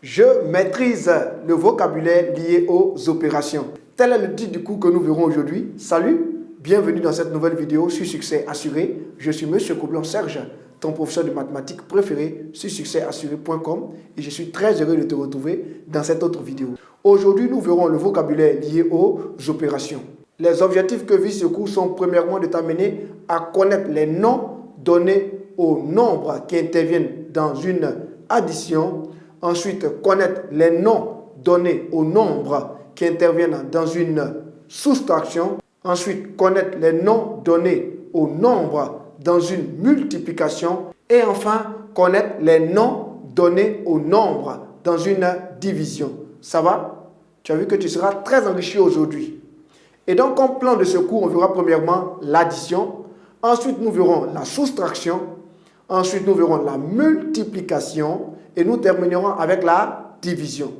Je maîtrise le vocabulaire lié aux opérations. Tel est le titre du cours que nous verrons aujourd'hui. Salut, bienvenue dans cette nouvelle vidéo sur Succès Assuré. Je suis Monsieur Coblon Serge, ton professeur de mathématiques préféré sur succèsassuré.com et je suis très heureux de te retrouver dans cette autre vidéo. Aujourd'hui, nous verrons le vocabulaire lié aux opérations. Les objectifs que vise ce cours sont premièrement de t'amener à connaître les noms donnés aux nombres qui interviennent dans une addition. Ensuite, connaître les noms donnés aux nombres qui interviennent dans une soustraction. Ensuite, connaître les noms donnés aux nombres dans une multiplication. Et enfin, connaître les noms donnés aux nombres dans une division. Ça va? Tu as vu que tu seras très enrichi aujourd'hui. Et donc, comme plan de ce cours, on verra premièrement l'addition. Ensuite, nous verrons la soustraction. Ensuite, nous verrons la multiplication. Et nous terminerons avec la division.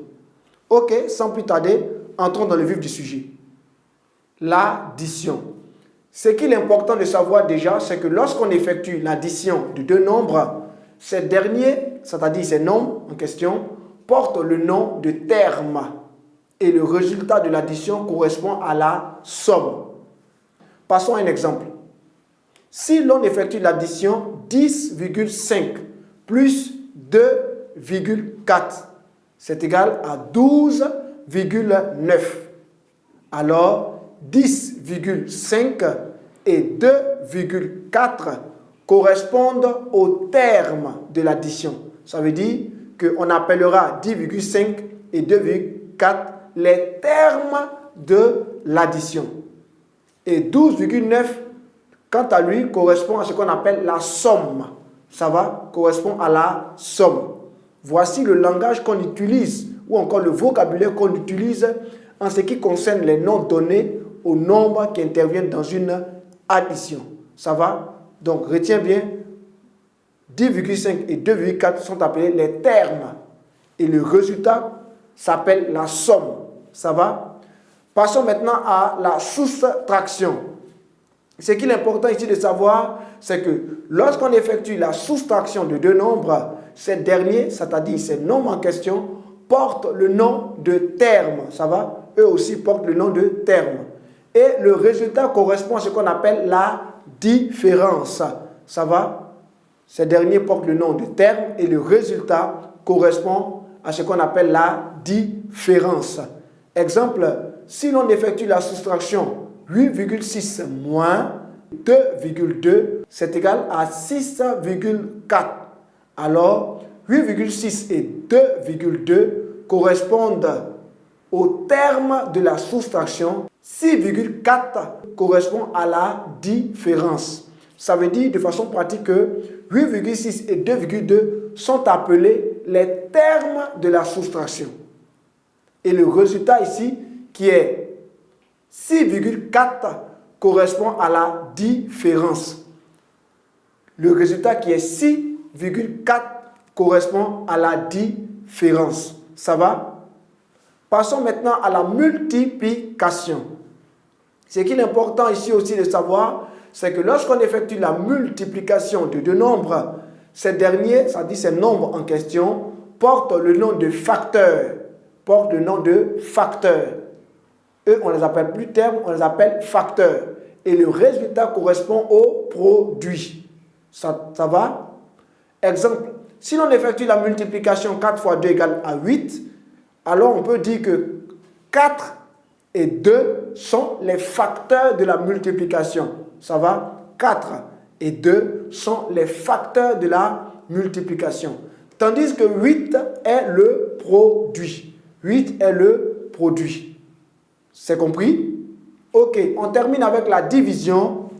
Ok, sans plus tarder, entrons dans le vif du sujet. L'addition. Ce qu'il est important de savoir déjà, c'est que lorsqu'on effectue l'addition de deux nombres, ces derniers, c'est-à-dire ces nombres en question, portent le nom de terme. Et le résultat de l'addition correspond à la somme. Passons à un exemple. Si l'on effectue l'addition 10,5 plus 2,4, c'est égal à 12,9. Alors, 10,5 et 2,4 correspondent au terme de l'addition. Ça veut dire qu'on appellera 10,5 et 2,4 les termes de l'addition. Et 12,9, quant à lui, correspond à ce qu'on appelle la somme. Ça va? Correspond à la somme. Voici le langage qu'on utilise, ou encore le vocabulaire qu'on utilise en ce qui concerne les noms donnés aux nombres qui interviennent dans une addition. Ça va? Donc, retiens bien, 10,5 et 2,4 sont appelés les termes. Et le résultat s'appelle la somme. Ça va? Passons maintenant à la soustraction. Ce qu'il est important ici de savoir, c'est que lorsqu'on effectue la soustraction de deux nombres, ces derniers, c'est-à-dire ces nombres en question, portent le nom de terme. Ça va? Eux aussi portent le nom de terme. Et le résultat correspond à ce qu'on appelle la différence. Ça va? Ces derniers portent le nom de terme et le résultat correspond à ce qu'on appelle la différence. Exemple, si l'on effectue la soustraction 8,6 moins 2,2, c'est égal à 6,4. Alors, 8,6 et 2,2 correspondent au terme de la soustraction. 6,4 correspond à la différence. Ça veut dire de façon pratique que 8,6 et 2,2 sont appelés les termes de la soustraction. Et le résultat ici, qui est 6,4, correspond à la différence. Le résultat qui est 6,4 correspond à la différence. Ça va? Passons maintenant à la multiplication. Ce qu'il est important ici aussi de savoir, c'est que lorsqu'on effectue la multiplication de deux nombres, ces derniers, c'est-à-dire ces nombres en question, portent le nom de facteurs. Portent le nom de facteurs. Eux, on ne les appelle plus termes, on les appelle facteurs. Et le résultat correspond au produit. Ça va? Exemple, si l'on effectue la multiplication 4 fois 2 égale à 8, alors on peut dire que 4 et 2 sont les facteurs de la multiplication. Ça va? 4 et 2 sont les facteurs de la multiplication. Tandis que 8 est le produit. 8 est le produit. C'est compris? Ok, on termine avec la division.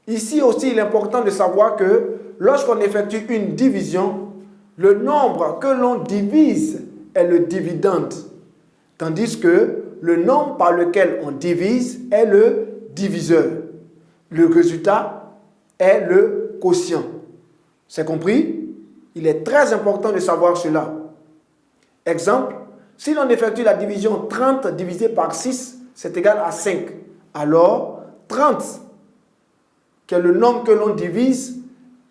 Ici aussi, il est important de savoir que lorsqu'on effectue une division, le nombre que l'on divise est le dividende. Tandis que le nombre par lequel on divise est le diviseur. Le résultat est le quotient. C'est compris? Il est très important de savoir cela. Exemple, si l'on effectue la division 30 divisé par 6, c'est égal à 5. Alors, 30, qui est le nombre que l'on divise,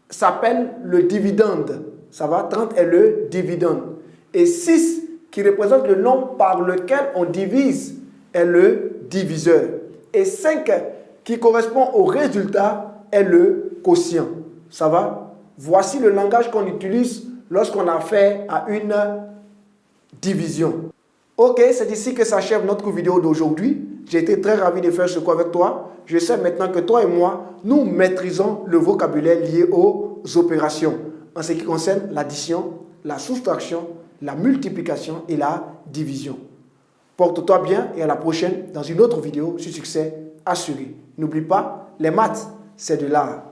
s'appelle le dividende. Ça va? 30 est le dividende. Et 6, qui représente le nombre par lequel on divise, est le diviseur. Et 5 qui correspond au résultat est le quotient. Ça va? Voici le langage qu'on utilise lorsqu'on a fait à une division. Ok, c'est ici que s'achève notre vidéo d'aujourd'hui. J'ai été très ravi de faire ce cours avec toi. Je sais maintenant que toi et moi, nous maîtrisons le vocabulaire lié aux opérations en ce qui concerne l'addition, la soustraction, la multiplication et la division. Porte-toi bien et à la prochaine dans une autre vidéo sur succès assuré. N'oublie pas, les maths, c'est de l'art.